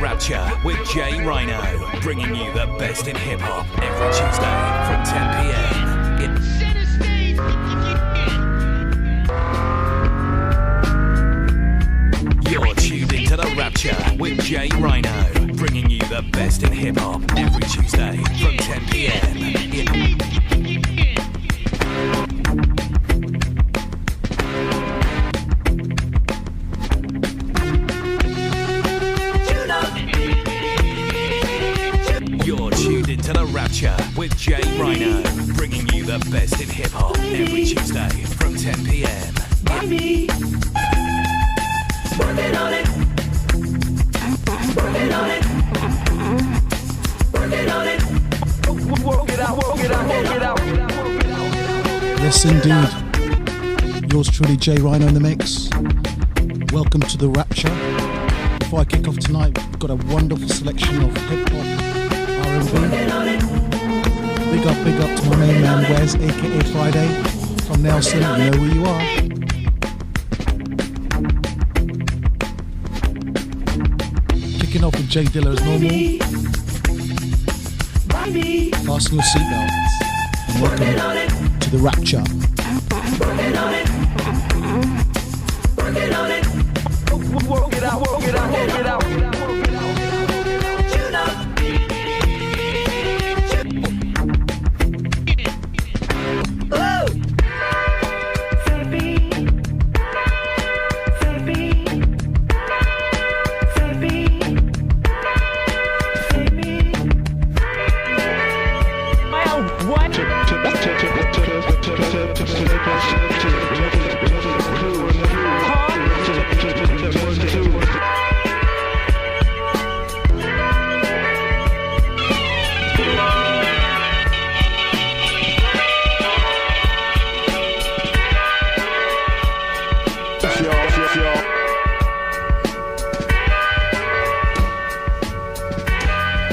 Rapture with J Rhino, bringing you the best in hip hop every Tuesday from 10 p.m. You're tuned into the Rapture with J Rhino, bringing you the best in hip hop every Tuesday from 10 p.m. You're tuned into the Rapture with J Rhino, bringing you the best in hip hop every Tuesday from 10 p.m. Mommy, working on it, working on it, working on it. Work it out, work it out, work it out. Yes, indeed. Yours truly, J Rhino in the mix. Welcome to the Rapture. Before I kick off tonight, we've got a wonderful selection of hip hop, R&B. Big up to my main man Wes, aka Friday, from Nelson. You know who you are. Kicking off with J Dilla as normal. Fasten your seatbelts and welcome to the Rapture. Working on it, working on it. Work it out, work it out, work it out.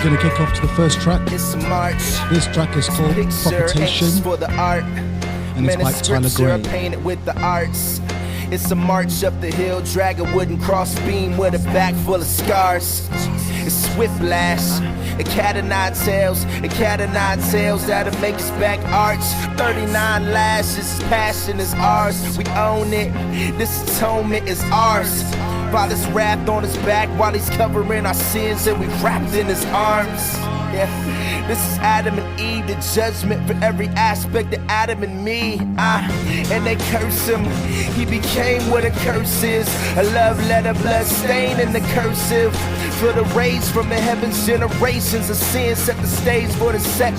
Gonna kick off to the first track. It's a march. This track is called Proposition, For the art. and it's by Tyler Gray. Painted with the arts. It's a march up the hill, drag a wooden cross beam with a back full of scars. It's whiplash, a cat of nine tails, that'll make us back arch. 39 lashes, passion is ours, we own it. This atonement is ours. Father's wrath on his back while he's covering our sins, and we wrapped in his arms. Yeah, this is Adam and Eve, the judgment for every aspect of Adam and me. And they curse him, he became what a curse is. A love letter, blood stain in the cursive. For the rage from the heavens, generations of sin set the stage for the setting.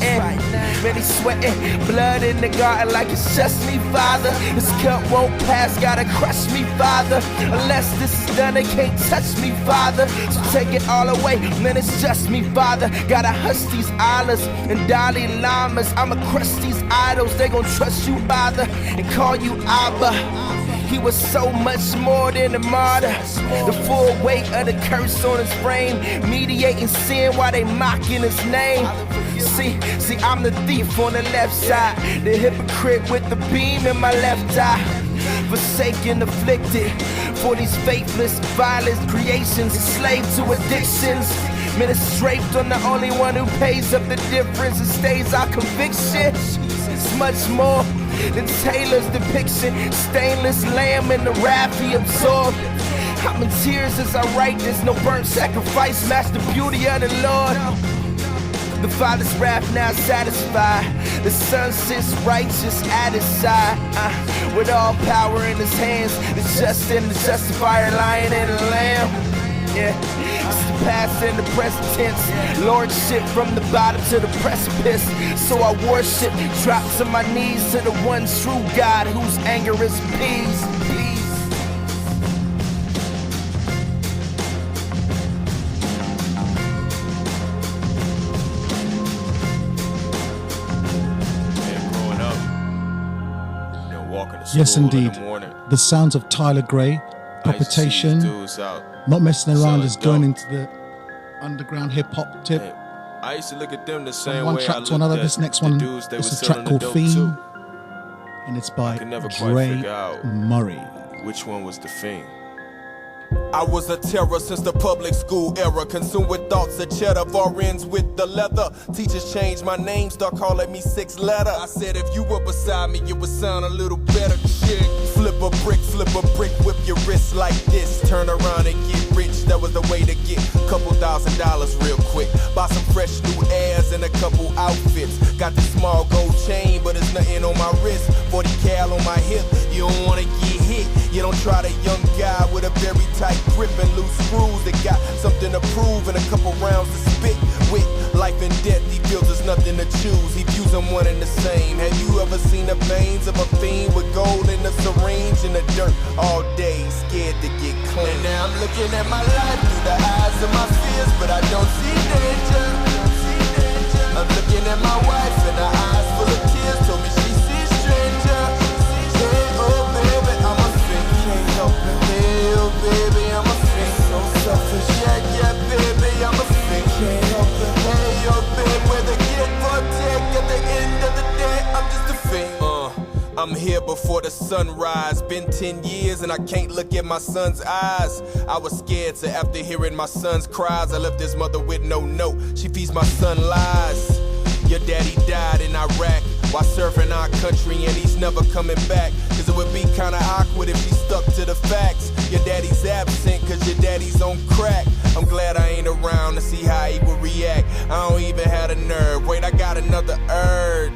Man, he's sweating blood in the garden like it's just me, Father. This cup won't pass, gotta crush me, Father. Unless this is done, they can't touch me, Father. So take it all away, man, it's just me, Father. Gotta hush these Allahs and Dalai Lamas. I'ma crush these idols, they gon' trust you, Father, and call you Abba. He was so much more than a martyr. The full weight of the curse on his frame, mediating sin while they mocking his name. See, I'm the thief on the left side, the hypocrite with the beam in my left eye. Forsaken, afflicted for these faithless, violent creations, enslaved to addictions. Man, it's draped on the only one who pays up the difference and stays our conviction. It's much more than Taylor's depiction. Stainless lamb in the wrath he absorbed. I'm in tears as I write this. No burnt sacrifice, match the beauty of the Lord. The Father's wrath now satisfied. The Son sits righteous at his side. With all power in his hands, the just and the justifier, lion and the lamb. Yeah, it's the past and the present tense. Lordship from the bottom to the precipice. So I worship, drop to my knees to the one true God whose anger is peace. Yes, indeed. The sounds of Tyler Gray, Proposition. Not messing around is going into the underground hip hop tip. I used to look at them the same From one way track I to another. looked This at next the one dudes that is was a track selling the called dope Fiend, too. and it's by I could never quite Dre figure out Murray. which one was the Fiend. I was a terror since the public school era, consumed with thoughts of cheddar, bar ends with the leather. Teachers changed my name, start calling me 6 letter. I said if you were beside me, it would sound a little better, chick. Flip a brick, whip your wrist like this. Turn around and get rich, that was the way to get couple $1,000 real quick. Buy some fresh new airs and a couple outfits. Got this small gold chain, but it's nothing on my wrist. 40 cal on my hip, you don't wanna get hit. You don't try the young guy with a very tight grip and loose screws that got something to prove and a couple rounds to spit with. Life and death, he feels there's nothing to choose. He views them one and the same. Have you ever seen the veins of a fiend with gold in the syringe in the dirt all day, scared to get clean? And now I'm looking at my life through the eyes of my fears, but I don't see danger. I'm looking at my wife and her eyes full of tears, told me she sees stranger. Hey, oh baby, I'm a fiend, can't help it. Hey, oh baby, I'm a fiend, so selfish. Yeah, baby, I'm a fiend, can't help it. Hey, oh baby, whether give or take, at the end of the day, I'm just a fiend. I'm here before the sunrise. Been 10 years and I can't look at my son's eyes. I was scared, so after hearing my son's cries, I left his mother with no note. She feeds my son lies. Your daddy died in Iraq while serving our country, and he's never coming back. Cause it would be kinda awkward if he stuck to the facts. Your daddy's absent cause your daddy's on crack. I'm glad I ain't around to see how he would react. I don't even have a nerve. Wait, I got another urge.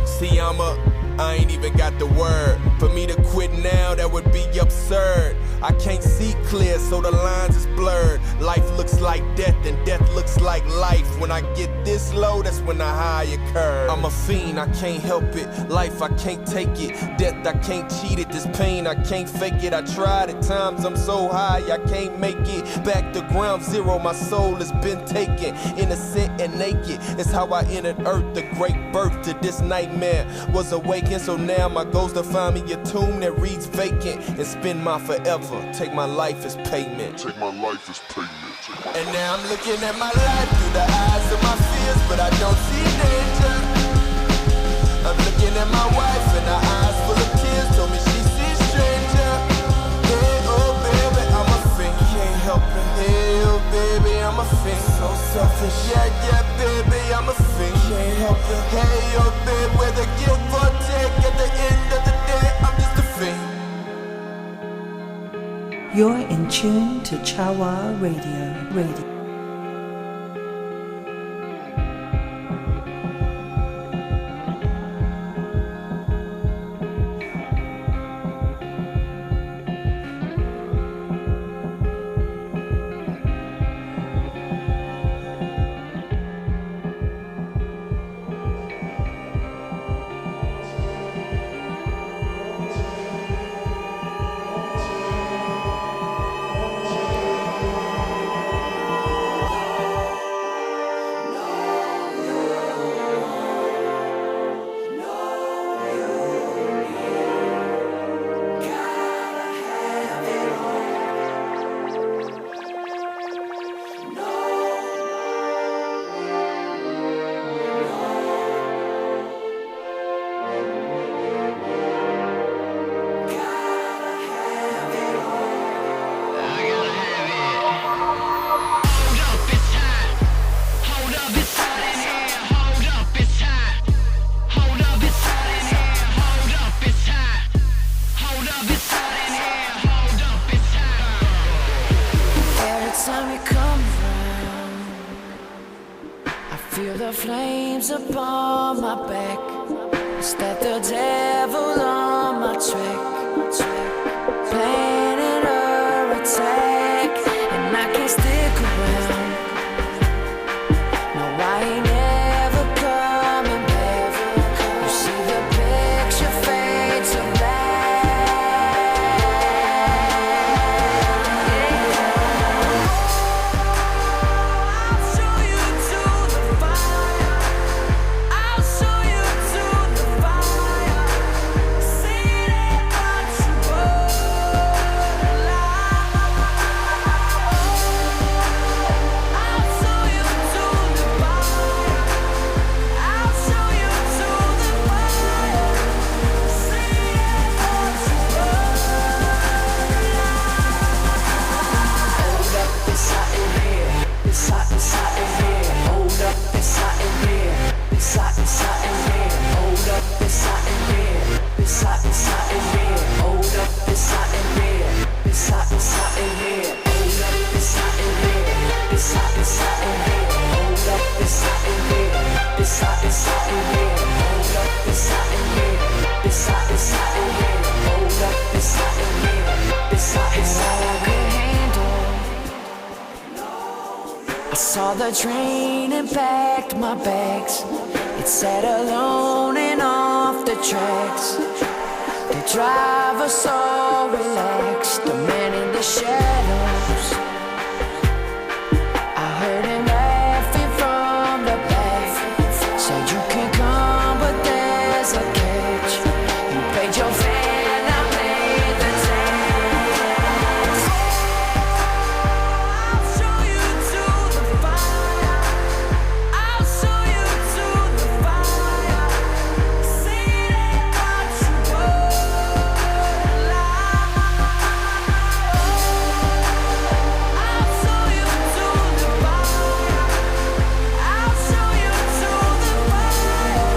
See, I ain't even got the word. For me to quit now, that would be absurd. I can't see clear, so the lines is blurred. Life looks like death, and death looks like life. When I get this low, that's when the high occurs. I'm a fiend, I can't help it. Life, I can't take it. Death, I can't cheat it. This pain, I can't fake it. I tried at times, I'm so high, I can't make it. Back to ground zero, my soul has been taken. Innocent and naked, it's how I entered earth. The great birth to this nightmare was awakened. So now my goal's to find me a tomb that reads vacant and spend my forever. Take my life as payment. Take my life as payment. And now I'm looking at my life through the eyes of my fears, but I don't see danger. I'm looking at my wife and her eyes full of tears, told me she sees stranger. Hey, oh baby, I'm a fiend, can't help it. Hey, oh baby, I'm a fiend, so selfish. Yeah, baby, I'm a fiend, can't help it. Hey, oh baby, whether give or take, at the end of the day, I'm just a fiend. You're in tune to Chawa Radio. the flames upon my back. Is that the devil on my track? Planning a attack, and I can't stick around. No, I ain't never coming back. You see the picture fade to I saw the train and packed my bags. It sat alone and off the tracks. The driver so relaxed, the man in the shadows. I heard him laughing from the back. Said you can come, but there's a catch. You paid your fare, now pay the tax. I'll show you to the fire. I'll show you to the fire. See that what you were like. I'll show you to the fire. I'll show you to the fire.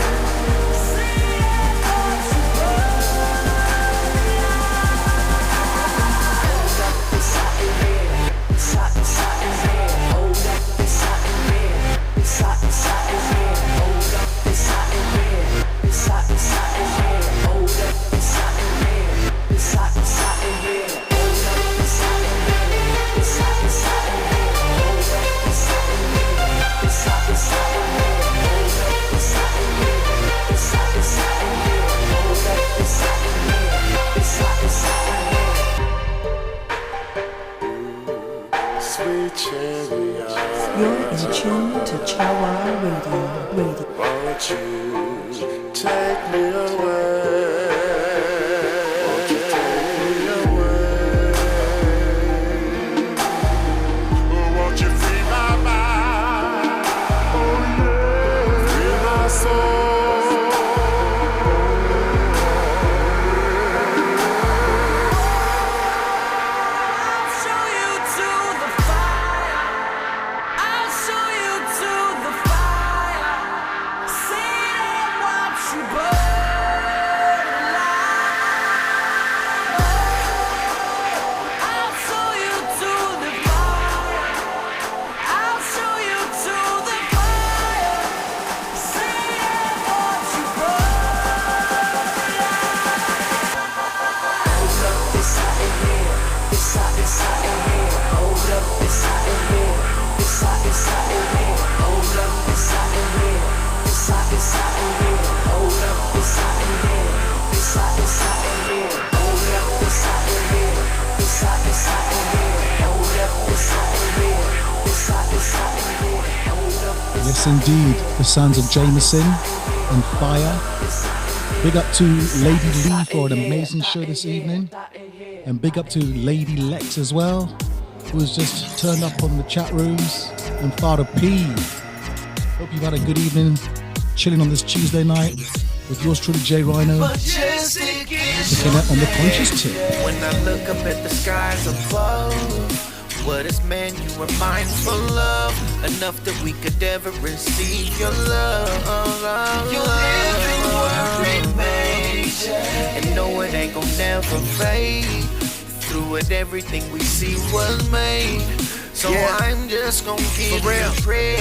See that what you were Sweet chariot, You're in tune to Chawa Radio. won't you take me away? Won't you take me away? Oh, won't you free my mind? Oh yeah, free my soul. I'll show you to the fire. I'll show you to the fire. See that what you burn like. I'll show you to the fire. I'll show you to the fire. See that what you burn like. Hold up, it's hot in here. It's hot in here. Hold up, it's hot in here. It's hot in here. Hold up, it's hot in here. It's hot in here. Hold up, it's hot in here. It's hot in here. Hold up, it's hot in here. It's hot in here. Hold up, it's hot in here. It's hot in here. Hold up, Yes, indeed, the sounds of Jameson and Fire. Big up to Lady Lee for an amazing show this evening. And big up to Lady Lex as well, who's just turned up on the chat rooms. And Father P. Hope you've had a good evening chilling on this Tuesday night with yours truly, J Rhino, Majestic is looking at on the conscious tip. when I look up at the skies above. What is man you were mindful of? Enough that we could ever receive your love. Your living word remains, and no, it ain't gon' never fade. Through it, everything we see was made. So I'm just gon' give you praise.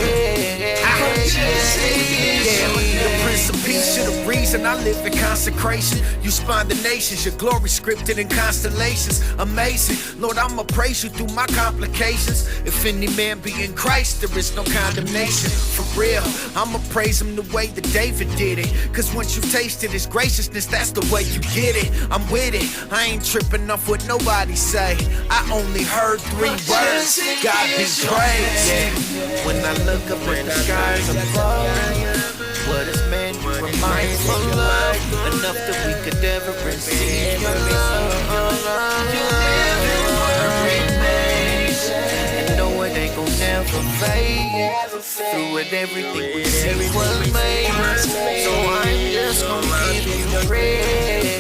The Prince of Peace, you're the reason I live in consecration. You spawned the nations, your glory scripted in constellations. Amazing, Lord, I'ma praise you through my complications. If any man be in Christ, there is no condemnation. For real, I'ma praise him the way that David did it. Cause once you tasted his graciousness, that's the way you get it. I'm with it, I ain't tripping off what nobody say. I only heard 3 words, God be praised. When I look up at the skies above, what is man you were mindful of? Enough that we could ever receive your love. Your living word remains, and no, it ain't gon' never fade. Through it, everything we see was made. So I'm just gon' give you praise.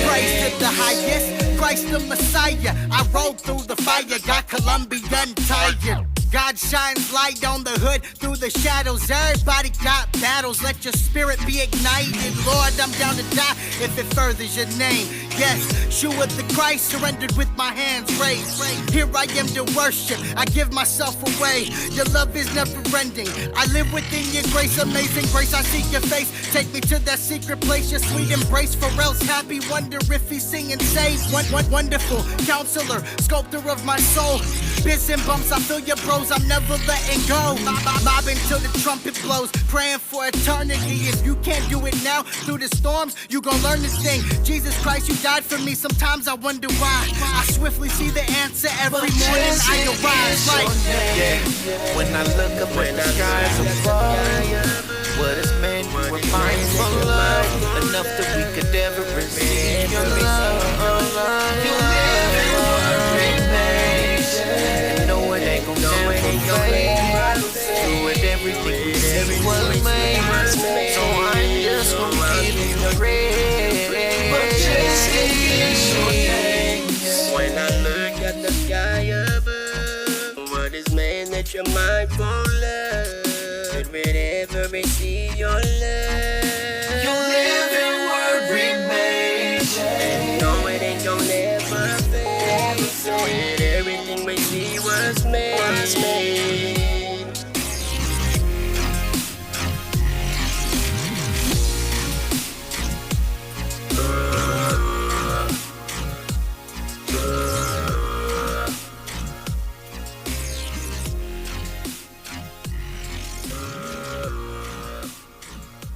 Praise to the highest, Christ the Messiah. I rode through the fire, got Colombian tired. God shines light on the hood through the shadows. Everybody got battles, let your spirit be ignited. Lord, I'm down to die if it furthers your name. Yes, Yeshua the Christ, surrendered with my hands raised. Here I am to worship, I give myself away. Your love is never ending, I live within your grace. Amazing grace, I seek your face. Take me to that secret place, your sweet embrace. For else happy, wonder if he's singing safe. Wonderful counselor, sculptor of my soul. Bits and bumps, I feel your bros, I'm never letting go. Mobbing till the trumpet blows, praying for eternity. If you can't do it now, through the storms, you gon' learn this thing. Jesus Christ, you died for me, sometimes I wonder why. I swiftly see the answer every morning I arise. Like, when I look up at the skies above, what is meant, you were mindful of, enough that we could ever receive your love. You live in what remains, and know it ain't gon' never fade. Through it, everything we see was made, so I'm just gon' give you praise. But just in your names, when I look at the sky above, what is man that you're mindful of? Should we ever receive your love? You live in word remains, and know it ain't gon' never fade. So everything we see was made.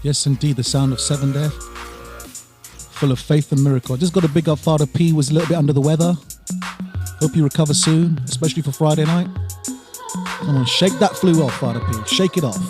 Yes, indeed, the sound of Seven there, full of faith and miracle. I just got to big up Father P, was a little bit under the weather. Hope you recover soon, especially for Friday night. Come on, shake that flu off, Father P. Shake it off.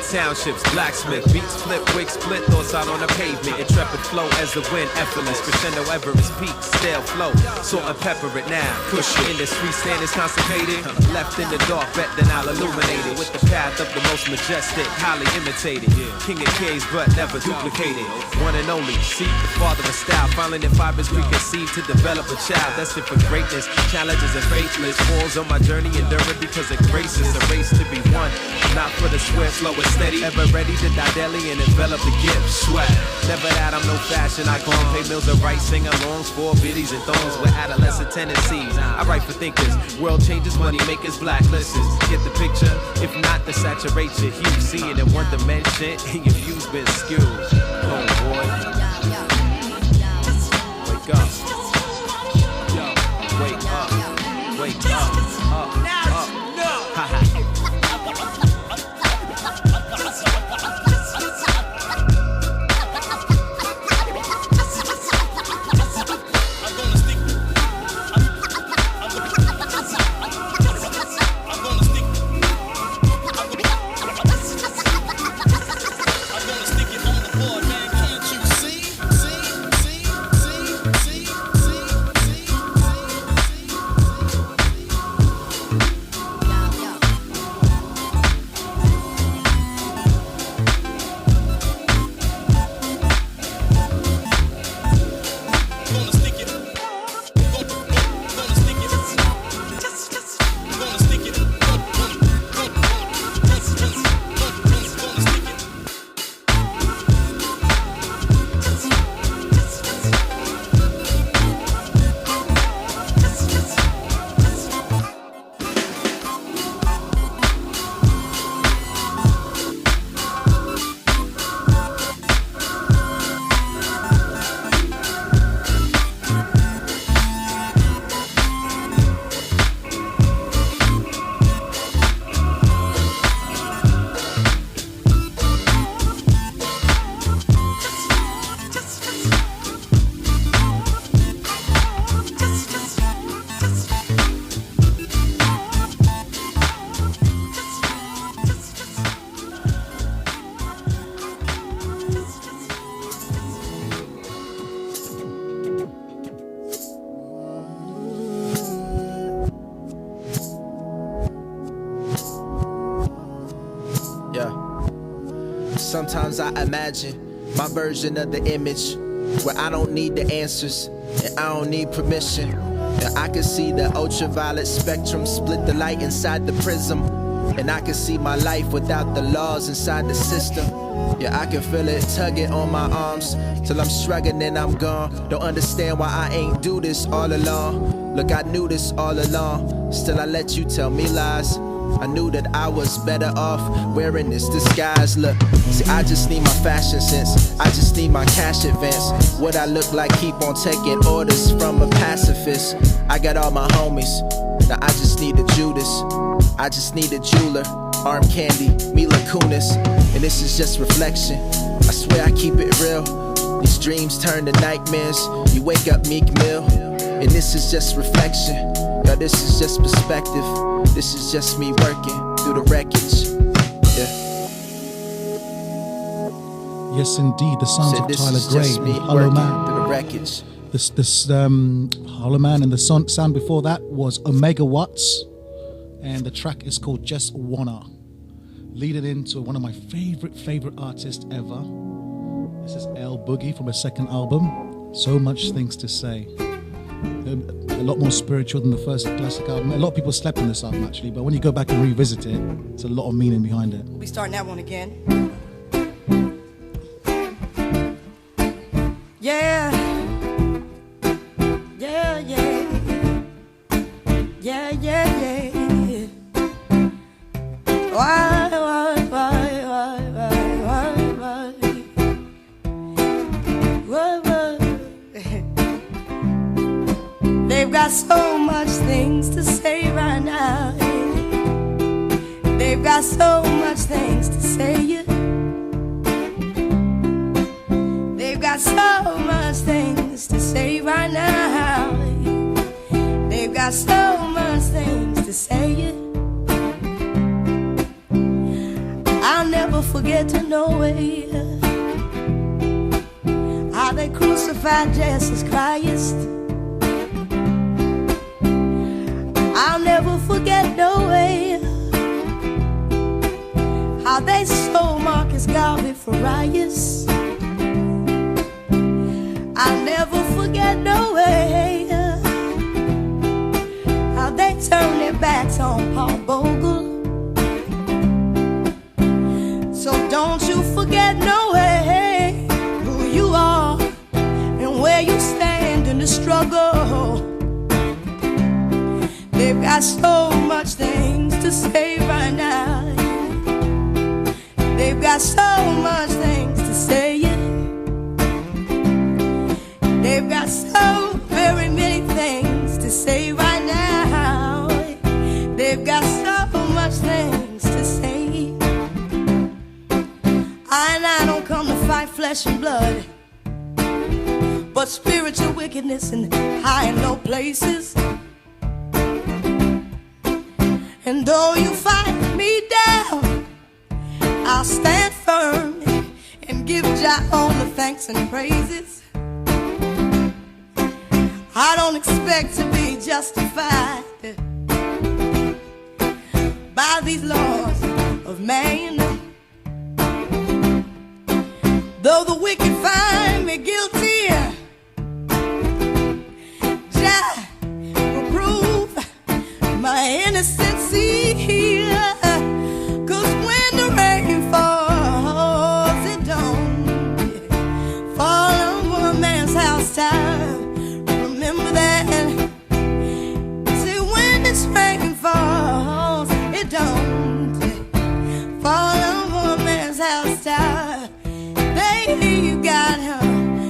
Townships, blacksmith, beats flip, wigs split, thoughts out on the pavement. Intrepid flow as the wind, effortless, crescendo Everest peak, stale flow. Salt and pepper it now, push it in the street, stand is constipated. Left in the dark, bet then I'll illuminate it with the path of the most majestic, highly imitated. King of kings, but never duplicated. One and only, seek the father of style, finding the fibers preconceived to develop a child. That's it for greatness, challenges and faithless. Falls on my journey, enduring because of grace is a race to be won. Not for the swift, slow and steady, ever ready to die daily and envelop the gift. Sweat, never that I'm no fashion icon. Pay mills of right, sing-alongs, for biddies and thongs with adolescent tendencies. I write for thinkers, world changes, money makers, blacklisters. Get the picture? If not, to saturate your hue. See it in one dimension, and your view's been skewed. Oh boy, wake up. Yo, wake up, wake up, up. See? Sometimes I imagine my version of the image where I don't need the answers and I don't need permission. And I can see the ultraviolet spectrum split the light inside the prism. And I can see my life without the laws inside the system. Yeah, I can feel it tugging on my arms till I'm shrugging and I'm gone. Don't understand why I ain't do this all along. Look, I knew this all along. Still I let you tell me lies. I knew that I was better off wearing this disguise. Look, see, I just need my fashion sense. I just need my cash advance. What I look like, keep on taking orders from a pacifist. I got all my homies. Now I just need a Judas. I just need a jeweler. Arm candy, Mila Kunis. And this is just reflection. I swear I keep it real. These dreams turn to nightmares. You wake up Meek Mill. And this is just reflection. Yo, this is just perspective. This is just me working through the wreckage. Yeah. Yes, indeed. The sounds of Tyler Gray and Hollow Man. Through the wreckage. This Hollow Man, and the sound before that was Omega Watts, and the track is called Just Wanna. Leading into one of my favorite artists ever. This is L Boogie from her second album. So Much Things to Say. A lot more spiritual than the first classic album. A lot of people slept on this album actually, but when you go back and revisit it, it's a lot of meaning behind it. We'll be starting that one again. Yeah. Yeah, yeah. Yeah, yeah, yeah. Why? They've got so much things to say right now. They've got so much things to say. They've got so much things to say right now. They've got so much things to say. I'll never forget to know it. How they crucified Jesus Christ. I'll never forget no way how they sold Marcus Garvey for riots. I'll never forget no way how they turned their backs on Paul Bogle. So don't you forget no way who you are and where you stand in the struggle. They've got so much things to say right now. They've got so much things to say. They've got so very many things to say right now. They've got so much things to say. I don't come to fight flesh and blood, but spiritual wickedness in high and low places. And though you fight me down, I'll stand firm and give Jah all the thanks and praises. I don't expect to be justified by these laws of man. Though the wicked find me guilty, Jah will prove my innocence here. 'Cause when the rain falls, it don't fall on a man's house top. Remember that. See, when this rain falls, it don't fall on a man's house top. They've got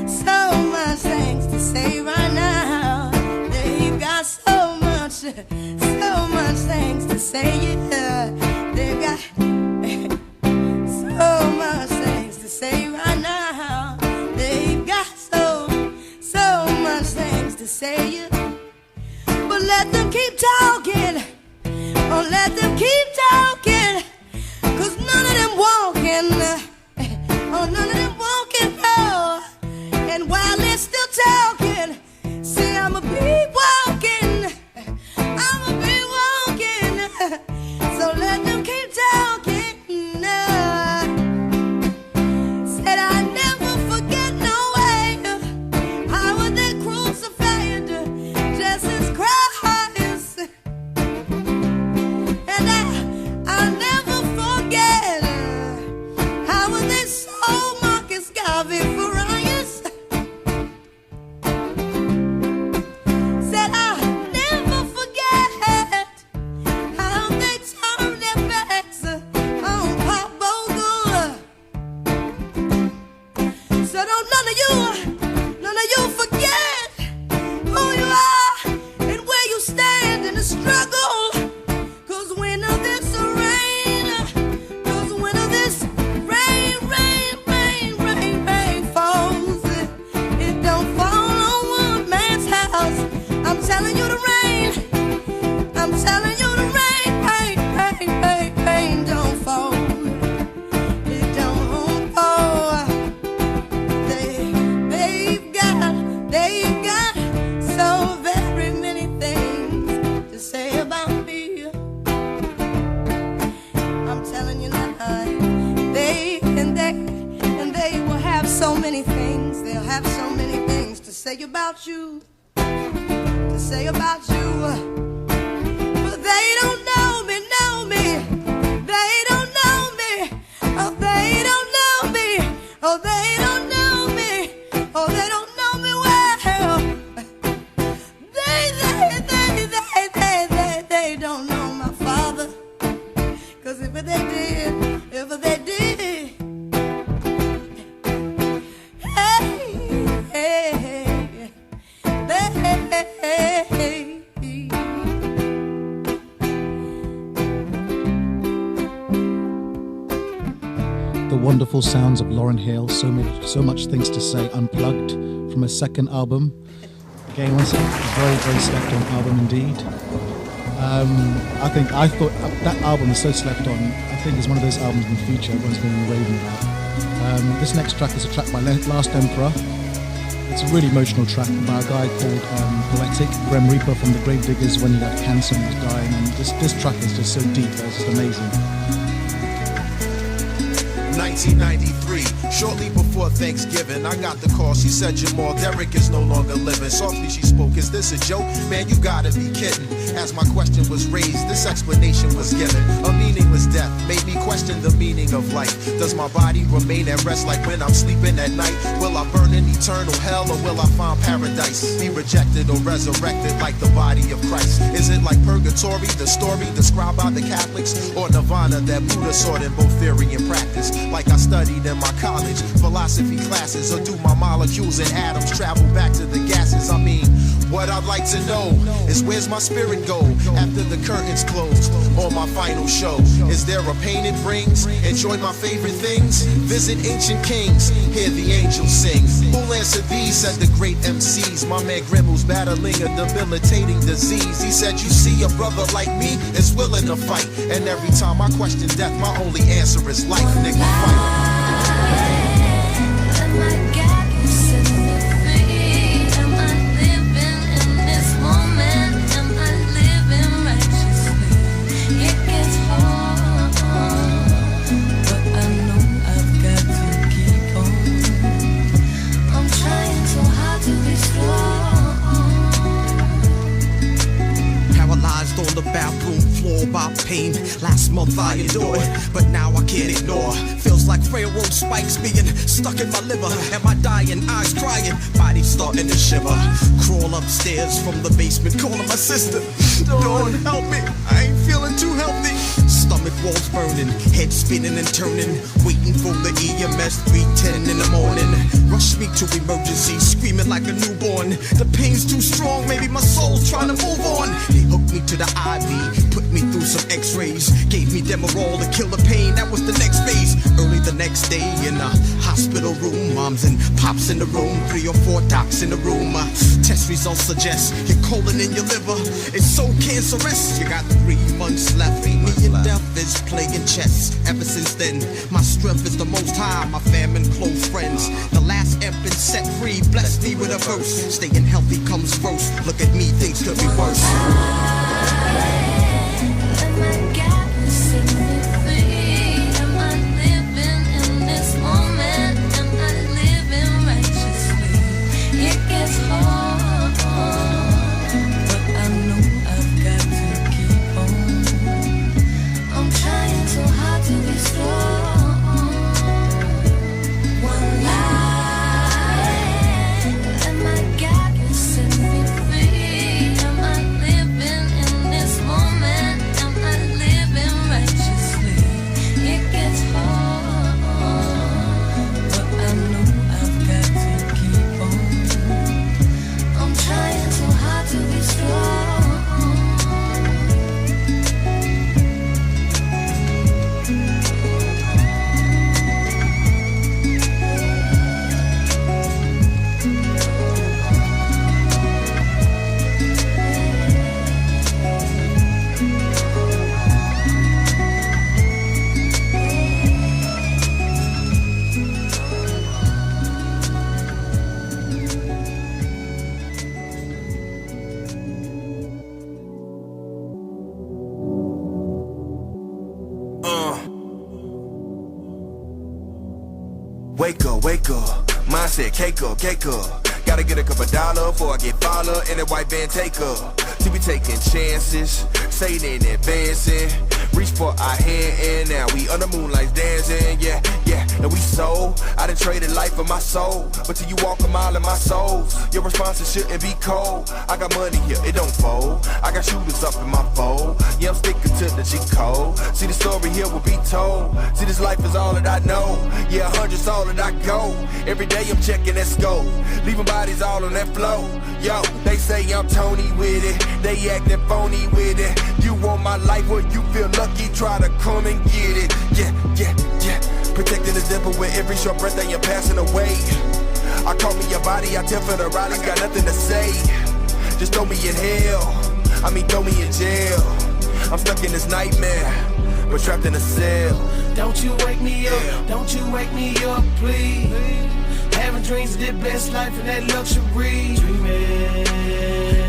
so much things to say right now. They've got so much things to say, yeah. They've got so much things to say right now. They've got so much things to say, yeah. But let them keep talking, or let them keep talking, 'cause none of them walking, none of them walking, oh. And while they're still talking, see, I'ma be walking. I'ma be walking. So let them keep talking. telling you now, they will have so many things. They'll have so many things to say about you, to say about you. But they don't know me, know me. They don't know me. Oh, they don't know me. Oh, they don't know me. Oh, they don't know me well. They don't know my father. 'Cause if they did, The wonderful sounds of Lauryn Hill, so much things to say, unplugged from her second album. Again, once again, a very, very slept on album indeed. I thought that album is so slept on. I think it's one of those albums in the future everyone's going to be raving about. This next track is a track by Last Emperor. It's a really emotional track by a guy called Poetic, Grim Reaper from the Gravediggers when he had cancer and was dying. And this track is just so deep, it's just amazing. 1993, shortly before Thanksgiving, I got the call. She said Jamal Derrick is no longer living. Softly she spoke, is this a joke? Man, you gotta be kidding. As my question was raised, this explanation was given. A meaningless death made me question the meaning of life. Does my body remain at rest like when I'm sleeping at night? Will I burn in eternal hell or will I find paradise? Be rejected or resurrected like the body of Christ? Is it like purgatory, the story described by the Catholics? Or nirvana that Buddha sought in both theory and practice? Like I studied in my college philosophy classes, or do my molecules and atoms travel back to the gases? I mean, what I'd like to know is where's my spirit go after the curtains close on my final show? Is there a pain it brings? Enjoy my favorite things? Visit ancient kings, hear the angels sing. Who'll answer these? Said the great MCs. My man Grimmel's battling a debilitating disease. He said, you see, a brother like me is willing to fight. And every time I question death, my only answer is life, nigga, fight. On the bathroom floor by pain. Last month I endured, but now I can't ignore. Feels like railroad spikes being stuck in my liver. Am I dying? Eyes crying, body starting to shiver. Crawl upstairs from the basement, calling my sister. Dawn, help me, I ain't feeling too healthy. Stomach walls burning, head spinning and turning. Waiting for the EMS 3:10 in the morning. Rush me to emergency, screaming like a newborn. The pain's too strong, maybe my soul's trying to move on. They hooked me to the IV, put me through some x-rays. Gave me Demerol to kill the pain, that was the next phase. Early the next day in a hospital room. Moms and pops in the room, 3 or 4 docs in the room. Test results suggest your colon and your liver is so cancerous. You got 3 months left, me and death is playing chess. Ever since then, my strength is the most high. My fam and close friends, the last emp been set free. Blessed me with a verse, staying healthy comes first. Look at me, things could be worse. Righteously. Wake up, mindset, cake up. Gotta get a couple dollars before I get followed and that white van take up. To be taking chances, Satan advancing. Reach for our hand and now we under moonlights dancing, yeah. And we sold, I done traded life for my soul. But till you walk a mile in my soul, your responses shouldn't be cold. I got money here, it don't fold. I got shooters up in my fold. Yeah, I'm sticking to the G code. See, the story here will be told. See, this life is all that I know. Yeah, 100's all that I go. Every day I'm checking that scope. Leaving bodies all on that flow. Yo, they say I'm Tony with it. They acting phony with it. You want my life where you feel lucky, try to come and get it. Yeah. Protecting the zipper with every short breath that you're passing away. I call me your body, I tell for the ride, got nothing to say. Just throw me in hell, throw me in jail. I'm stuck in this nightmare, but trapped in a cell. Don't you wake me up, don't you wake me up, please. Having dreams of the best life and that luxury. Dreaming,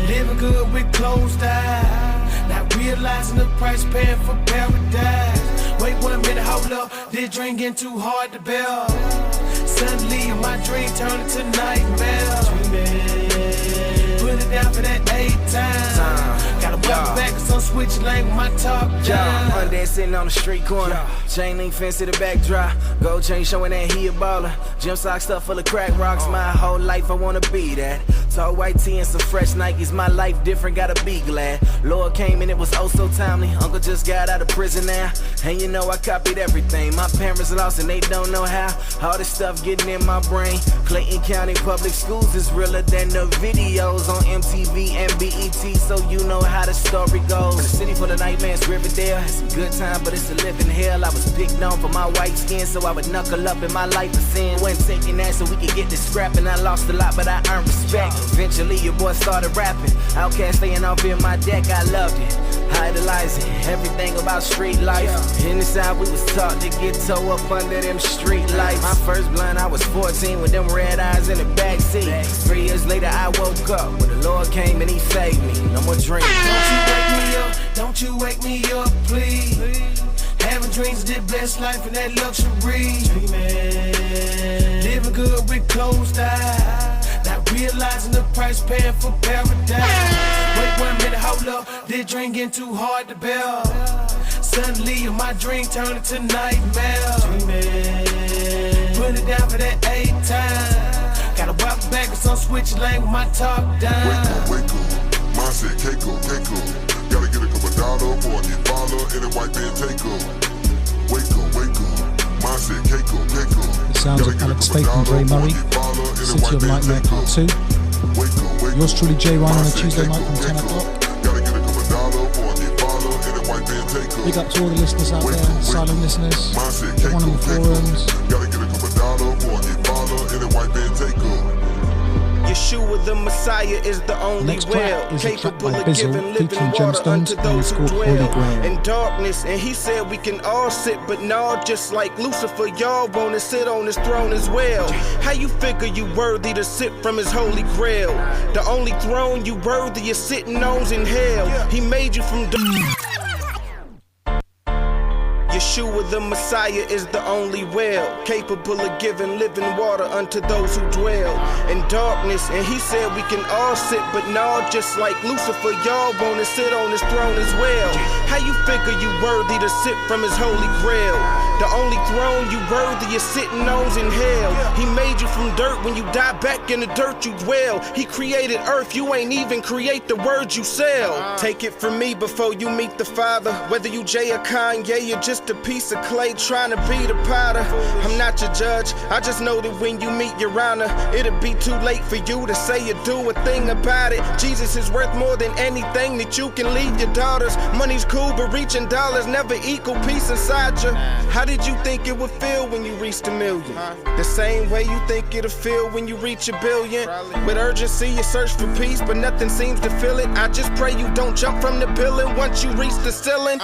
living good with closed eyes. Not realizing the price paying for paradise. Wait 1 minute, hold up, this dream getting too hard to bear. Suddenly my dream turned into nightmare. Dreaming, put it down for that 8 times. Gotta walk back cause I'm switching lane with my top down. One day sitting on the street corner, chain link fence to the backdrop. Gold chain showing that he a baller. Gym socks stuff full of crack rocks. My whole life I wanna be that. Tall white tee and some fresh Nikes. My life different, gotta be glad. Lord came and it was oh so timely. Uncle just got out of prison now, and you know I copied everything. My parents lost and they don't know how. All this stuff getting in my brain. Clayton County Public Schools is realer than the videos on MTV and BET, so you know how the story goes. The city full of nightmares, Riverdale. Had some good time, but it's a living hell. I was picked on for my white skin, so I would knuckle up in my life of sin. Wasn't taking that so we could get this scrap, and I lost a lot, but I earned respect. Eventually your boy started rapping. Outcast staying off in my deck, I loved it. Idolizing everything about street life. In the South we was taught to get toe up under them street lights. My first blunt I was 14 with them red eyes in the backseat. 3 years later I woke up when the Lord came and he saved me. No more dreams. Don't you wake me up, please. Having dreams of the best life and that luxury. Dreaming, living good with closed eyes. Not realizing the price paying for paradise. Wait 1 minute, hold up, this dream getting too hard to bear. Suddenly my dream turned into nightmare. Dreaming, put it down for that 8 times. Gotta walk back cause I'm switching lane with my top down. Wake up, mindset, cake up. Gotta get a couple dollars before I get followed and that white man take up. Wake up, mindset, cake up. The sounds of Alex Faith and Dre Murray, City of Nightmare Part 2. Yours truly, J Rhino, on a Tuesday night from 10 o'clock. Big up to all the listeners out there, silent listeners, everyone on the forums. Yeshua the Messiah is the only well, capable of giving living water unto those who dwell in darkness. And he said we can all sit, but no, just like Lucifer, y'all wanna sit on his throne as well. How you figure you worthy to sit from his holy grail? The only throne you worthy is sitting on's in hell. He made you from Yeshua the Messiah is the only well, capable of giving living water unto those who dwell in darkness. And he said we can all sit, but no, just like Lucifer, y'all wanna sit on his throne as well. How you figure you worthy to sit from his holy grail? The only throne you worthy is sitting on's in hell. He made you from dirt, when you die back in the dirt you dwell. He created earth, you ain't even create the words you sell. Take it from me before you meet the Father, whether you Jay or Kanye, you're just a piece of clay trying to be the potter. I'm not your judge, I just know that when you meet your honor, it'll be too late for you to say or do a thing about it. Jesus is worth more than anything that you can leave your daughters. Money's cool, but reaching dollars never equal peace inside you. How did you think it would feel when you reached $1 million? The same way you think it'll feel when you reach $1 billion. With urgency you search for peace, but nothing seems to fill it. I just pray you don't jump from the building once you reach the ceiling.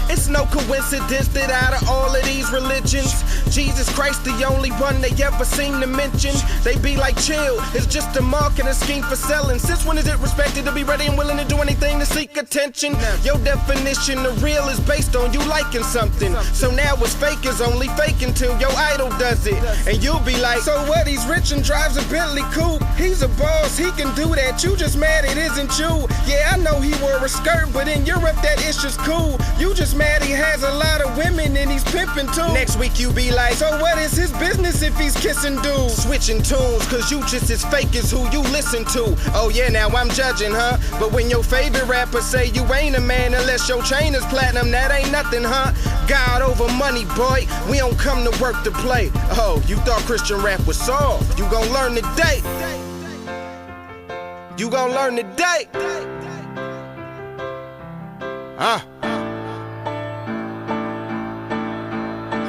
It's no coincidence that out of all of these religions, Jesus Christ the only one they ever seem to mention. They be like, chill, it's just a marketing scheme for selling. Since when is it respected to be ready and willing to do anything to seek attention? Your definition of real is based on you liking something, so now it's fake fakers only fake until your idol does it. And you'll be like, so what, he's rich and drives a Bentley coupe. He's a boss, he can do that, you just mad it isn't you. Yeah, I know he wore a skirt, but in Europe that is just cool. You just mad he has a lot of women and he's pimping too. Next week you be like, so what is his business if he's kissing dudes? Switching tunes, cause you just as fake as who you listen to. Oh yeah, now I'm judging, huh? But when your favorite rapper say you ain't a man unless your chain is platinum, that ain't nothing, huh? God over money, boy, we don't come to work to play. Oh, you thought Christian rap was soft? You gon' learn today. You gon' learn today.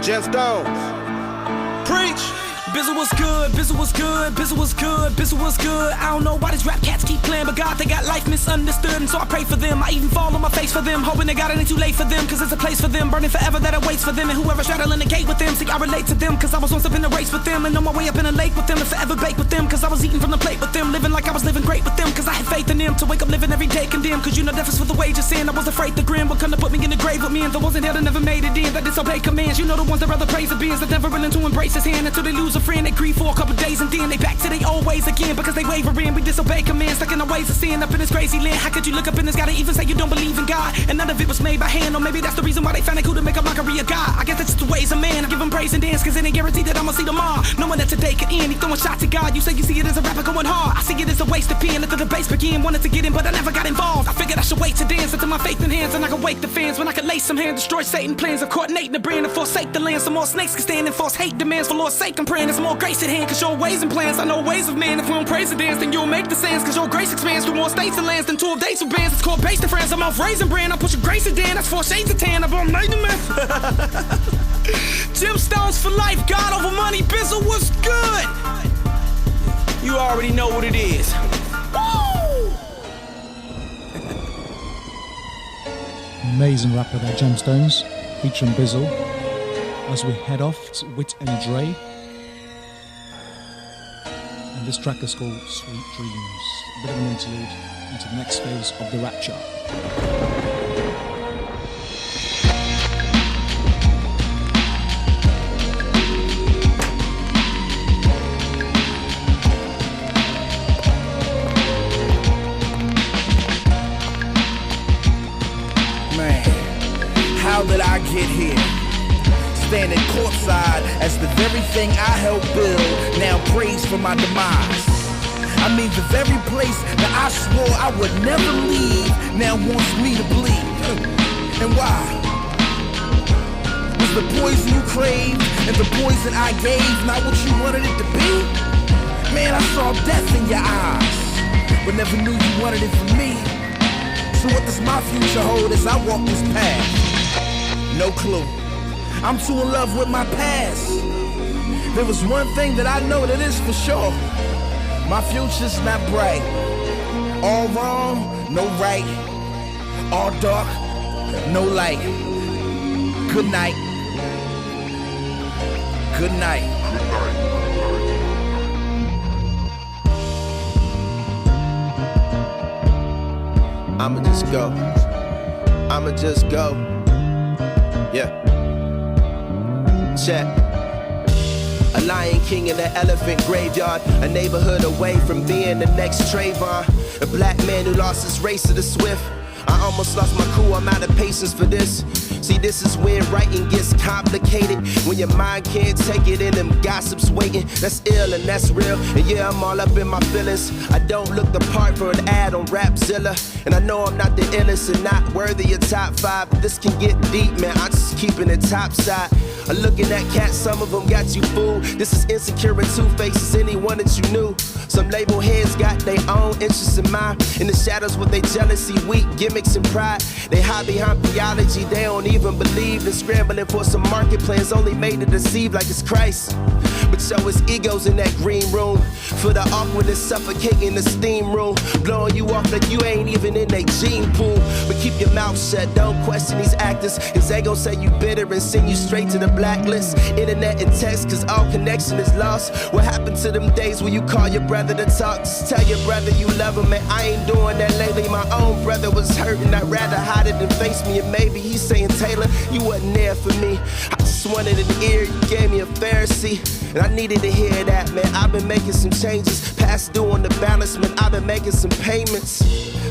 Gemstones. Preach. Bizzle was good, Bizzle was good, Bizzle was good, Bizzle was good. I don't know why these rap cats keep playing, but God, they got life misunderstood, and so I pray for them. I even fall on my face for them, hoping they got it ain't too late for them, cause there's a place for them, burning forever that awaits for them, and whoever's straddling the gate with them, see I relate to them, cause I was once up in a race with them, and on my way up in a lake with them, and forever bake with them, cause I was eating from the plate with them, living like I was living great with them, cause I had faith in them, to wake up living every day condemned, cause you know death is for the wage of sin. I was afraid the grin would come to put me in the grave with me, and the ones in hell that never made it in, that disobey commands. You know the ones that rather praise the beings, that never willing to embrace his hand until they lose a friend. They grieve for a couple days and then they back to their old ways again, because they wavering. We disobey commands, stuck in the ways of sin, up in this crazy land. How could you look up in this sky and even say you don't believe in God? And none of it was made by hand, or maybe that's the reason why they found it cool to make a mockery of God. I guess that's just the ways of man. I give him praise and dance, cause it ain't guaranteed that I'ma see tomorrow. Knowing that today could end, he throwing shots at God. You say you see it as a rapper going hard, I see it as a waste of pen. Let the debates begin, wanted to get in but I never got involved. I figured I should wait to dance until my faith in hands, and I could wake the fans when I could lace some hands, destroy Satan plans of coordinating the brand and forsake the land. Some more snakes can stand and false hate demands. For Lord's sake I'm praying there's more grace at hand, cause your ways and plans I know ways of man. If we don't praise the dance then you'll make the sands, cause your grace expands through more states and lands than 12 dates with bands. It's called based in France, I'm off raisin brand. I push a grace and Dan, that's 4 shades of tan. I'm on night man. Gemstones for life, God over money, Bizzle was good. You already know what it is. Woo! Amazing rapper there, Gemstones, featuring Bizzle. As we head off to Wit and Dre. And this track is called Sweet Dreams. A bit of an interlude into the next phase of the Rapture. How did I get here? Standing courtside as the very thing I helped build now prays for my demise. I mean the very place that I swore I would never leave now wants me to bleed. And why? Was the poison you craved and the poison I gave not what you wanted it to be? Man, I saw death in your eyes, but never knew you wanted it from me. So what does my future hold as I walk this path? No clue. I'm too in love with my past. There was one thing that I know that is for sure. My future's not bright. All wrong, no right. All dark, no light. Good night. Good night. I'ma just go. I'ma just go. Yeah. Check. A lion king in an elephant graveyard, a neighborhood away from being the next Trayvon. A black man who lost his race to the swift. I almost lost my cool, I'm out of patience for this. See, this is when writing gets complicated, when your mind can't take it and them gossips waiting. That's ill and that's real, and yeah, I'm all up in my feelings. I don't look the part for an ad on Rapzilla, and I know I'm not the illest and not worthy of top 5, but this can get deep, man, I'm just keeping it topside. I'm looking at cats, some of them got you fooled. This is insecure and two faces, anyone that you knew. Some label heads got their own interests in mind. In the shadows with their jealousy, weak gimmicks and pride. They hide behind theology, they don't even believe in scrambling for some market plans only made to deceive like it's Christ. But so it's egos in that green room, for the awkwardness suffocating the steam room, blowing you off like you ain't even in that gene pool. But keep your mouth shut, don't question these actors, cause they gon' say you bitter and send you straight to the blacklist. Internet and text, cause all connection is lost. What happened to them days when you call your brother to talk? Just tell your brother you love him, and I ain't doing that lately. My own brother was hurting, I'd rather hide it than face me. And maybe he's saying, Taylor, you wasn't there for me. I just wanted an ear, you gave me a Pharisee. And I needed to hear that, man. I've been making some changes, past due on the balance, man. I've been making some payments.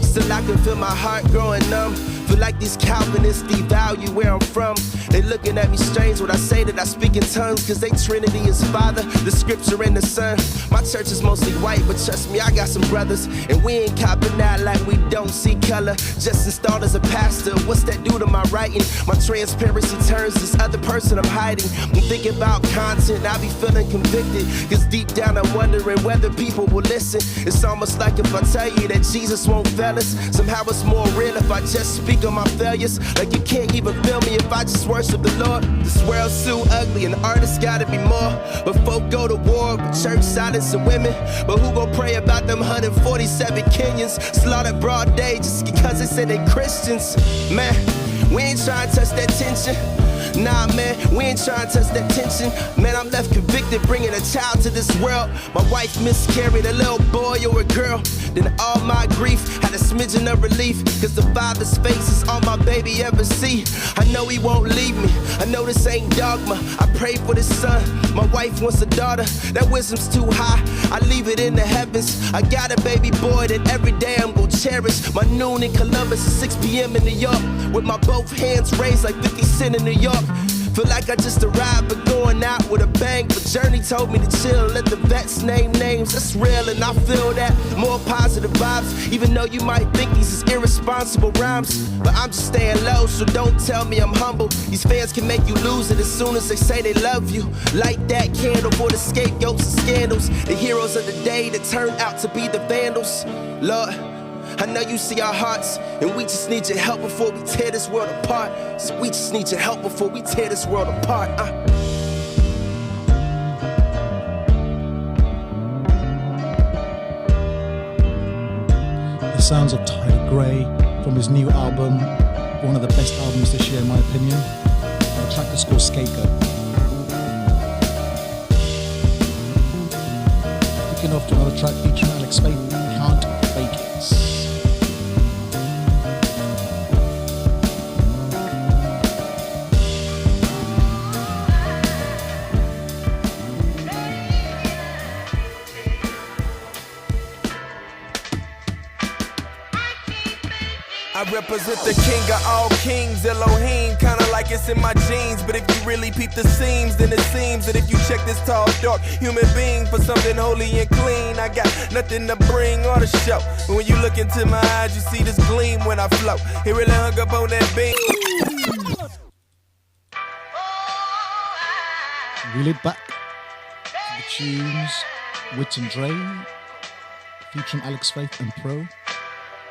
Still I can feel my heart growing numb. Feel like these Calvinists devalue where I'm from. They looking at me strange when I say that I speak in tongues, cause they Trinity is Father, the Scripture and the Son. My church is mostly white, but trust me, I got some brothers, and we ain't copping out like we don't see color. Just installed as a pastor, what's that do to my writing? My transparency turns this other person I'm hiding. I'm thinking about content, I be feeling convicted, cause deep down I'm wondering whether people will listen. It's almost like if I tell you that Jesus won't fail us, somehow it's more real if I just speak on my failures. Like you can't even feel me if I just worship the Lord. This world's too ugly and artists gotta be more. But folk go to war with church silence and women. But who gon' pray about them 147 Kenyans slaughtered broad day just because they say they Christians? Man, we ain't trying to touch that tension. Nah, man, we ain't trying to touch that tension. Man, I'm left convicted bringing a child to this world. My wife miscarried a little boy or a girl. Then all my grief had a smidgen of relief, cause the father's face is all my baby ever see. I know he won't leave me, I know this ain't dogma. I pray for this son, my wife wants a daughter. That wisdom's too high, I leave it in the heavens. I got a baby boy that every day I'm gonna cherish. My noon in Columbus is 6 p.m. in New York, with my both hands raised like 50 Cent in New York. Feel like I just arrived, but going out with a bang. But Journey told me to chill, let the vets name names. That's real, and I feel that. More positive vibes, even though you might think these is irresponsible rhymes. But I'm just staying low, so don't tell me I'm humble. These fans can make you lose it as soon as they say they love you. Light that candle for the scapegoats and scandals, the heroes of the day that turned out to be the vandals. Lord, I know you see our hearts, and we just need your help before we tear this world apart. So we just need your help before we tear this world apart. The sounds of Tyler Gray from his new album, one of the best albums this year in my opinion. The track is called Scapegoat. Kicking off to another track featuring Alex Faith, Can't Fake It. I represent the king of all kings, Elohim, kinda like it's in my genes. But if you really peep the seams, then it seems that if you check this tall, dark human being for something holy and clean, I got nothing to bring or to show. But when you look into my eyes, you see this gleam when I flow. He really hung up on that beam. Reel it back to the tunes, Wit and Dre, featuring Alex Faith and Pro.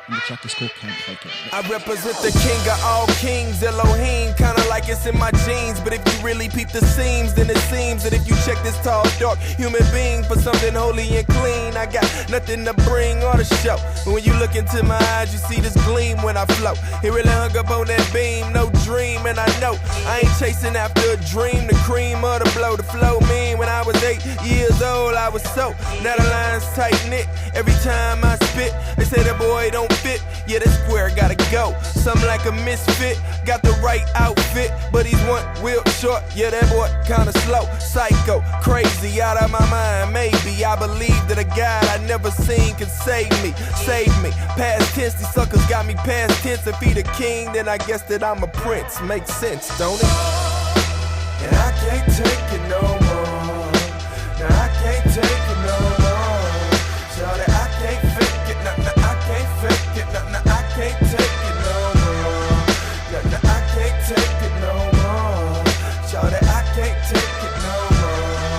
And the track is called Can't Fake It. I represent the king of all kings, Elohim, kinda like it's in my genes. But if you really peep the seams, then it seems that if you check this tall, dark human being for something holy and clean, I got nothing to bring or to show. But when you look into my eyes, you see this gleam when I flow. He really hung up on that beam, no dream, and I know I ain't chasing after a dream, the cream or the blow. The flow mean when I was 8 years old, I was so. Now the line's tight knit. Every time I spit, they say that boy don't fit. Yeah, that square gotta go. Something like a misfit. Got the right outfit, but he's one wheel short. Yeah, that boy kinda slow. Psycho, crazy, out of my mind. Maybe I believe that a God I never seen can save me. Save me. Past tense, these suckers got me past tense. If he the king, then I guess that I'm a prince. Makes sense, don't it? And I can't take it no more. Now I can't take it no more. Shawty, I can't fake it. Nah, I can't fake it. Nah, I can't take it no more. Nah, I can't take it no more. Shawty, I can't take it no more.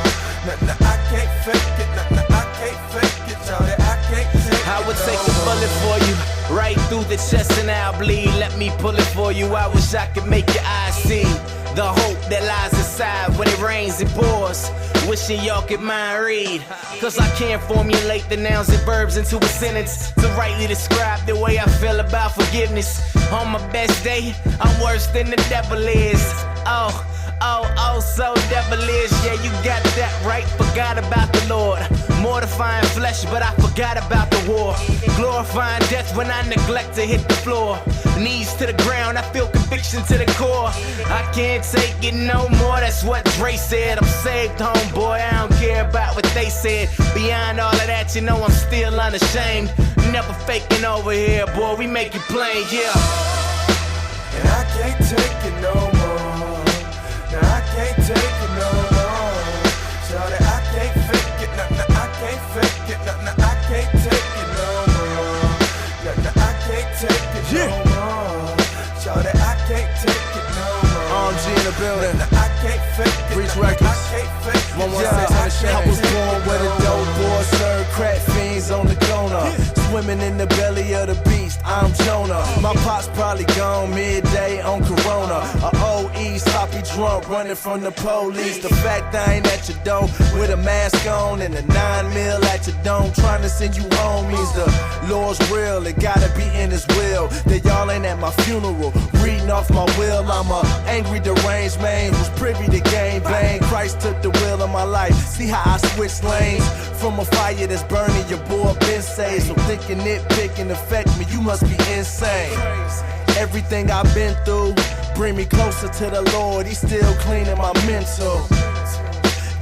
Nah, I can't fake it. Nah, I can't fake it. Shawty, I can't take it. I would take a bullet for you, right through the chest and I'll bleed. Let me pull it for you. I wish I could make your eyes see the hope that lies inside when it rains and pours. Wishing y'all could mind read, cause I can't formulate the nouns and verbs into a sentence to rightly describe the way I feel about forgiveness. On my best day, I'm worse than the devil is. Oh, so devil is, yeah, you got that right. Forgot about the Lord. Mortifying flesh, but I forgot about the war. Glorifying death when I neglect to hit the floor. Knees to the ground, I feel conviction to the core. I can't take it no more, that's what Dre said. I'm saved, homeboy, I don't care about what they said. Beyond all of that, you know I'm still unashamed. Never faking over here, boy, we make it plain, yeah. And I can't take it no more. Now I can't take it no more. Shawty, I can't fake it, nah, I can't fake it, nah, I can't take it no more. Nah, I can't take it no more. Shawty, I can't take it no more. G in the building. Nah, I can't fake it. Reach Records. I can't fake it. 116 I was born with a dope boy, serve crack fiends on the corner. Swimming in the belly of the beast, I'm Jonah. My pop's probably gone midday on Corona. A OE sloppy drunk running from the police. The fact I ain't at your door with a mask on and a 9 mil at your dome trying to send you home means the Lord's real. It gotta be in his will that y'all ain't at my funeral reading off my will. I'm a angry deranged man who's privy to gang bang. Christ took the wheel of my life. See how I switch lanes from a fire that's burning. Your boy been saved, so thinking nitpicking affect me. You must be insane. Everything I've been through bring me closer to the Lord. He's still cleaning my mental.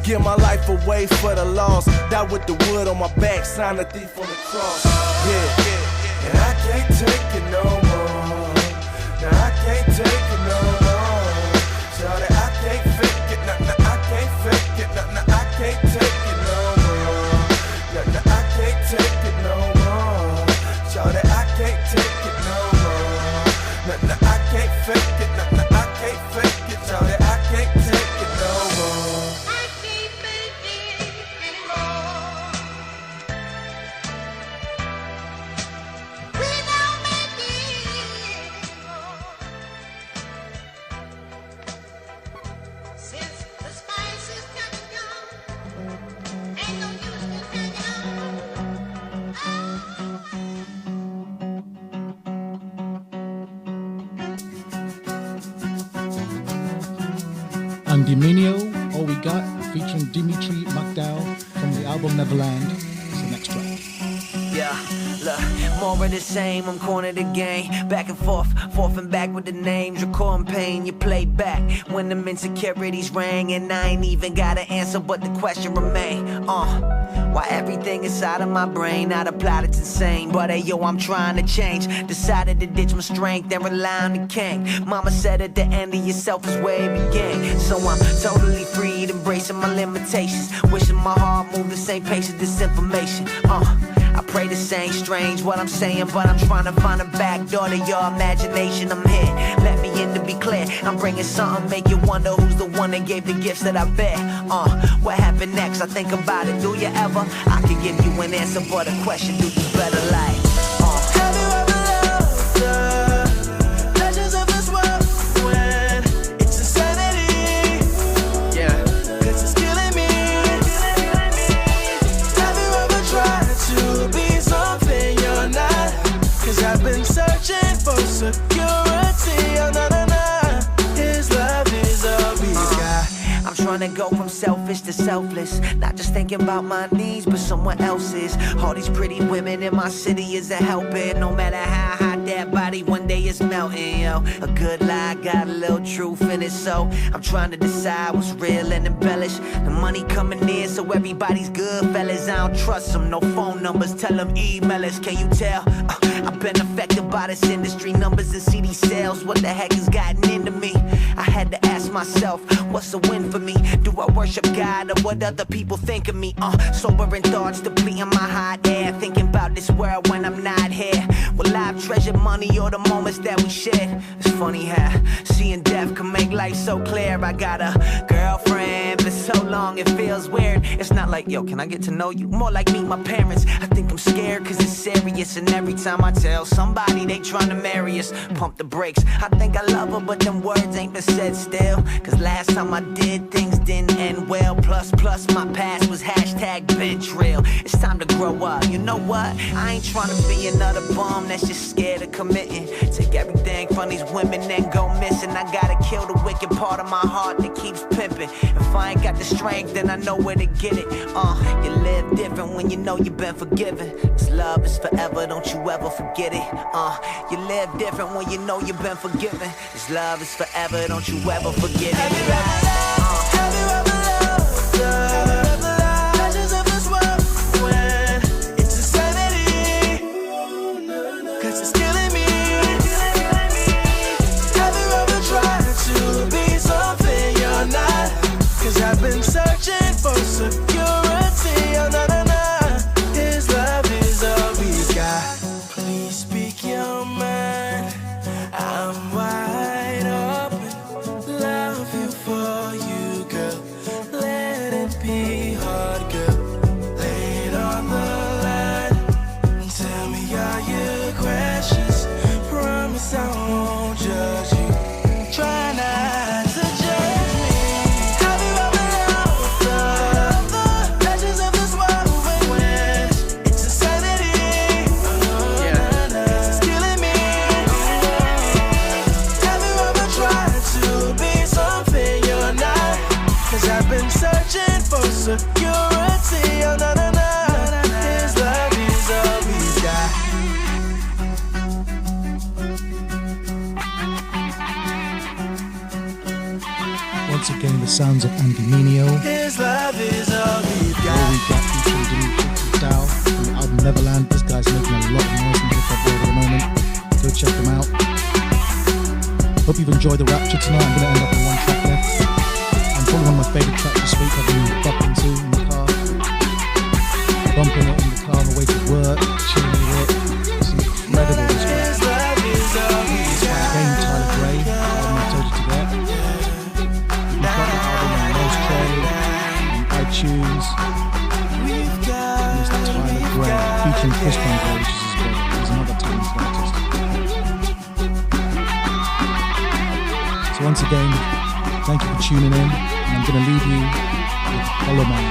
Give my life away for the lost. Die with the wood on my back, sign a thief on the cross. Yeah. And I can't take it no more. Now I can't take it no more. Shawty, I can't fake it, nah, I can't fake it, nah, I can't take it no more. Nah, I can't take it no more. Shawty, I can't take it no more. Nah, I can't fake it, nah, I can't fake it, shawty, I can't take it no more. I can't fake it anymore. We don't make it anymore. Since the spice is coming down, ain't no use in hanging on. And Dominio, All We Got, featuring Dimitri McDowell from the album Neverland. It's the next track. Yeah, look, more of the same, I'm corner the game. Back and forth and back with the names. Recording pain, you play back. When the insecurities rang, and I ain't even got an answer, but the question remain. Why everything inside of my brain not applied, it's insane. But hey, yo, I'm trying to change. Decided to ditch my strength and rely on the king. Mama said at the end of yourself is where it began. So I'm totally free, embracing my limitations. Wishing my heart moved the same pace as this information. I pray this ain't strange what I'm saying, but I'm trying to find a back door to your imagination. I'm here, let me in to be clear. I'm bringing something, make you wonder who's the one that gave the gifts that I bear. What happened next? I think about it. Do you ever? I can give you an answer, but a question, do you better like? Have you ever loved the pleasures of this world when it's insanity? Yeah. 'Cause it's killing me. Have you ever tried to be something you're not? 'Cause I've been searching for security. Oh, no, no, no. His love is all we got. I'm trying to go from selfish to selfless. Not just thinking about my needs, but someone else's. All these pretty women in my city isn't helping. No matter how hot that body, one day it's melting, yo. A good lie got a little truth in it, so I'm trying to decide what's real and embellished. The money coming in, so everybody's good, fellas. I don't trust them, no phone numbers, tell them email us. Can you tell? I've been affected by this industry, numbers and CD sales. What the heck has gotten into me? I had to ask myself, what's a win for me? Do I worship God or what other people think of me? Sobering thoughts depleting my hot air. Thinking about this world when I'm not here. Will I treasure money or the moments that we shared? It's funny how seeing death can make life so clear. I got a girlfriend, been so long it feels weird. It's not like, yo, can I get to know you? More like meet my parents. I think I'm scared cause it's serious. And every time I tell somebody they trying to marry us, pump the brakes. I think I love her, but them words ain't been said still. Cause last time I did, things didn't end well. Plus, my past was hashtag bench real. It's time to grow up. You know what? I ain't trying to be another bum that's just scared of committing. Take everything from these women and go missing. I gotta kill the wicked part of my heart that keeps pimping. it. If I ain't got the strength, then I know where to get it. You live different when you know you've been forgiven. This love is forever, don't you ever forget it. You live different when you know you've been forgiven. This love is forever, don't you ever forget it. Have you ever loved the pleasures of this world when it's insanity? 'Cause it's killing me. Have you ever tried to be something you're not? 'Cause I've been searching for security. Oh, no, no, no. His love is all we got. Please speak your mind. I'm wide open. Love you for you, girl. Let it be hard, girl. Lay it on the line. Tell me all your questions. Promise I won't judge you. Try not to judge me. Have you ever loved the pleasures of this world when it's insanity? It's killing me. Have you ever tried to be something you're not? 'Cause I've been searching for security. Oh, no, no, no. His love is all we got. Once again, the sounds of Andy Mineo. His love is all we've Before got. we got featuring Dimitri Dow from the album Neverland. This guy's making a lot of noise in the hip-hop world at the moment. Go check him out. Hope you've enjoyed the Rapture tonight. I'm going to end up on one track left. And probably one of my favourite tracks this week I've been bumping to in the car. Bumping it in the car on the way to work, chilling with it. It's incredible, this track. His love is all we've It's by got. again Tyler Gray, the album I told you to get. You've got the album on Rose Trade, on iTunes. And it's Tyler Gray, featuring Chris Van Gray, which is his brother. He's another talented artist. So once again, thank you for tuning in, and I'm going to leave you with Hollow Man.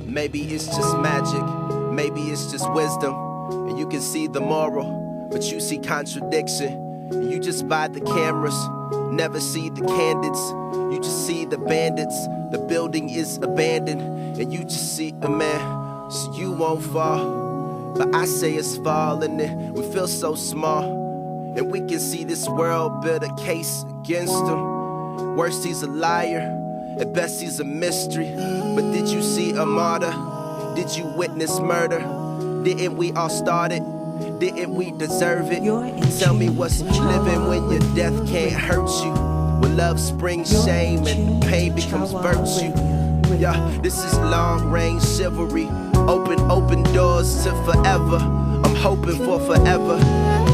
Maybe it's just magic, maybe it's just wisdom. And you can see the moral, but you see contradiction. And you just buy the cameras, never see the candidates. You just see the bandits, the building is abandoned. And you just see a man, so you won't fall. But I say it's falling and we feel so small. And we can see this world build a case against him. Worst, he's a liar. At best, he's a mystery. But did you see a martyr? Did you witness murder? Didn't we all start it? Didn't we deserve it? Tell me what's living when your death can't hurt you. When love springs shame and pain becomes virtue. Yeah, this is long range chivalry. Open doors to forever. I'm hoping for forever.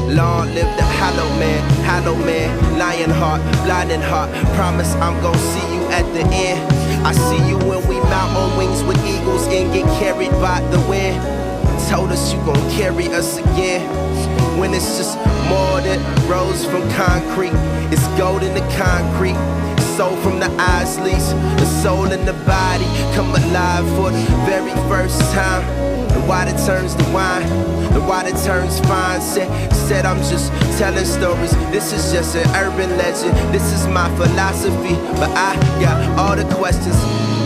Long live the hollow man, lion heart, blinding heart. Promise I'm gon' see you at the end. I see you when we mount on wings with eagles and get carried by the wind. Told us you gon' carry us again. When it's just more than rose from concrete, it's gold in the concrete. Soul from the eyes leads the soul in the body come alive for the very first time. The water turns to wine, the water turns fine. Said I'm just telling stories. This is just an urban legend. This is my philosophy, but I got all the questions.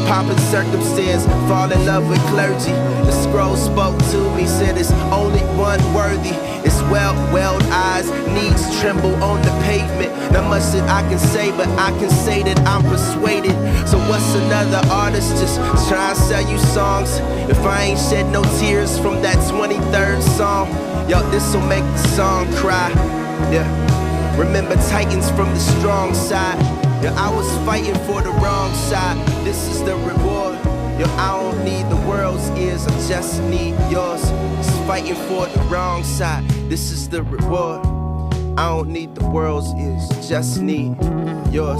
Poppin' circumstance, fall in love with clergy. The scroll spoke to me, said it's only one worthy. It's well-welled eyes, knees tremble on the pavement. Not much that I can say, but I can say that I'm persuaded. So what's another artist just try and sell you songs? If I ain't shed no tears from that 23rd song, yo, this'll make the song cry. Yeah, remember Titans from the strong side. Yeah, I was fighting for the wrong side. This is the reward. Yo, I don't need the world's ears, I just need yours. It's fighting for the wrong side. This is the reward. I don't need the world's ears, just need Yours.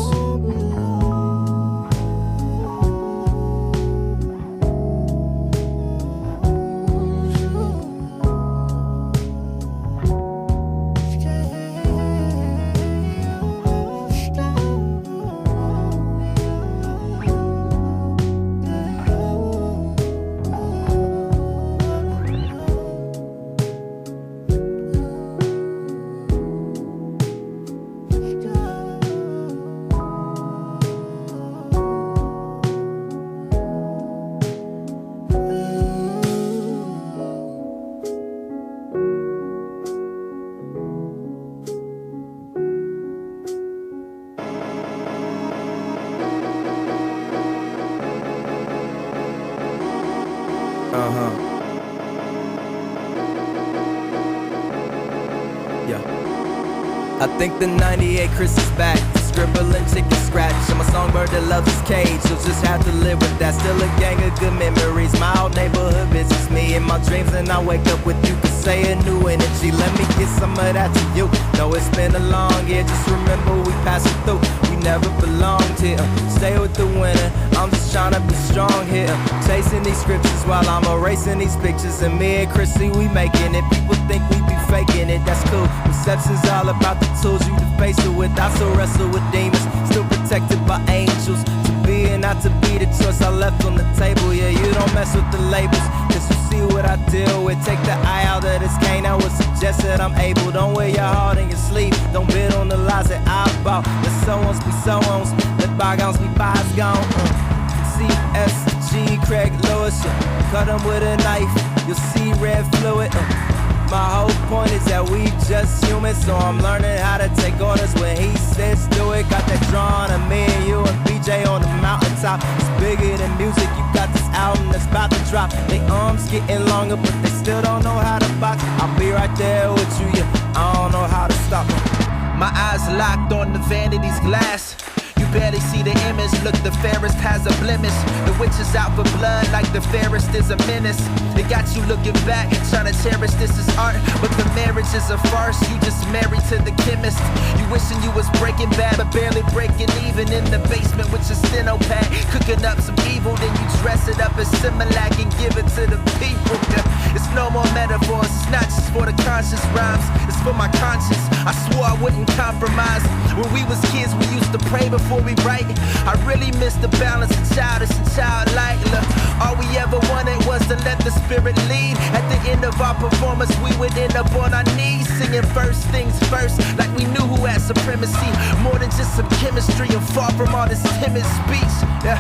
I think the 98 Chris is back. Scribbling chicken scratch. I'm a songbird that loves his cage. You'll just have to live with that. Still a gang of good memories. My old neighborhood bitch is me in my dreams, and I wake up with you. Could say a new energy. Let me get some of that to you. Know it's been a long year. Just remember we passed it through. We never belonged here. Stay with the winner. I'm just trying to be strong here. Chasing these scriptures while I'm erasing these pictures. And me and Chrissy, we making it. People think we be faking it. That's cool. Perception's all about the tools you face it with. I still wrestle with demons, still protected by angels. To be and not to be the choice I left on the table. Yeah, you don't mess with the labels, cause you see what I deal with. Take the eye out of this cane, I would suggest that I'm able. Don't wear your heart in your sleeve, don't bid on the lies that I bought. Let so-ons be so-ons, let bygones be bygones. CSG, Craig Lewis, cut him with a knife, you'll see red fluid. My whole point is that we just human, so I'm learning how to take orders when he says do it. Got that drawing of me and you and BJ on the mountaintop. It's bigger than music, you got this album that's about to drop. They arms getting longer, but they still don't know how to box. I'll be right there with you, yeah, I don't know how to stop them. My eyes locked on the vanity's glass. You barely see the image, look, the fairest has a blemish. The witch is out for blood like the fairest is a menace. It got you looking back, trying to cherish this is art, but the marriage is a farce, you just married to the chemist. You wishing you was breaking bad, but barely breaking even in the basement with your steno pad. Cooking up some evil, then you dress it up as Similac and give it to the people. It's no more metaphors, it's not just for the conscious rhymes, it's for my conscience. I swore I wouldn't compromise. When we was kids, we used to pray before we write. I really miss the balance of childish and childlike. Look, all we ever wanted was to let the spirit lead. At the end of our performance, we would end up on our knees, singing first things first, like we knew who had supremacy. More than just some chemistry and far from all this timid speech. Yeah,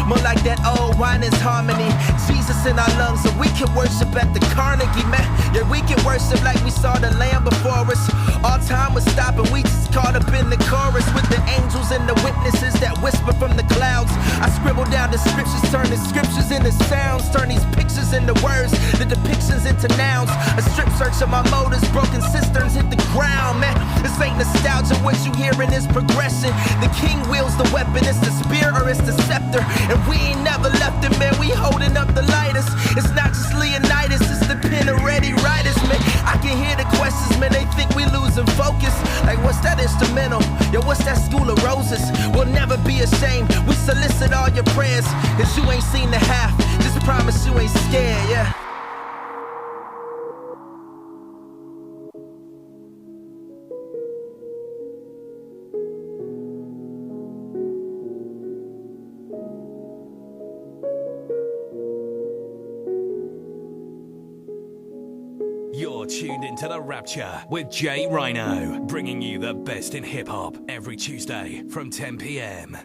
more like that old wine is harmony. Jesus in our lungs, so we can worship at the Carnegie, man. Yeah, we can worship like we saw the Lamb before us. All time was stopping, we just caught up in the chorus with the angels and the witnesses that whisper from the clouds. I scribble down the scriptures, turn the scriptures into sounds, turn these pictures into words, the depictions into nouns. A strip search of my motives, broken cisterns hit the ground, man. This ain't nostalgia, what you hearing is progression. The king wields the weapon, it's the spear or it's the scepter. And we ain't never left it, man, we holding up the lighters. It's not just Leonidas, it's the pen of ready writers, man. I can hear the questions, man, they think we losing focus. Like, what's that instrumental? Yo, what's that school of roses? We'll never be ashamed, we solicit all your prayers, cause you ain't seen the half, just promise you ain't scared, yeah. You're tuned into The Rapture with J Rhino, bringing you the best in hip-hop every Tuesday from 10 p.m.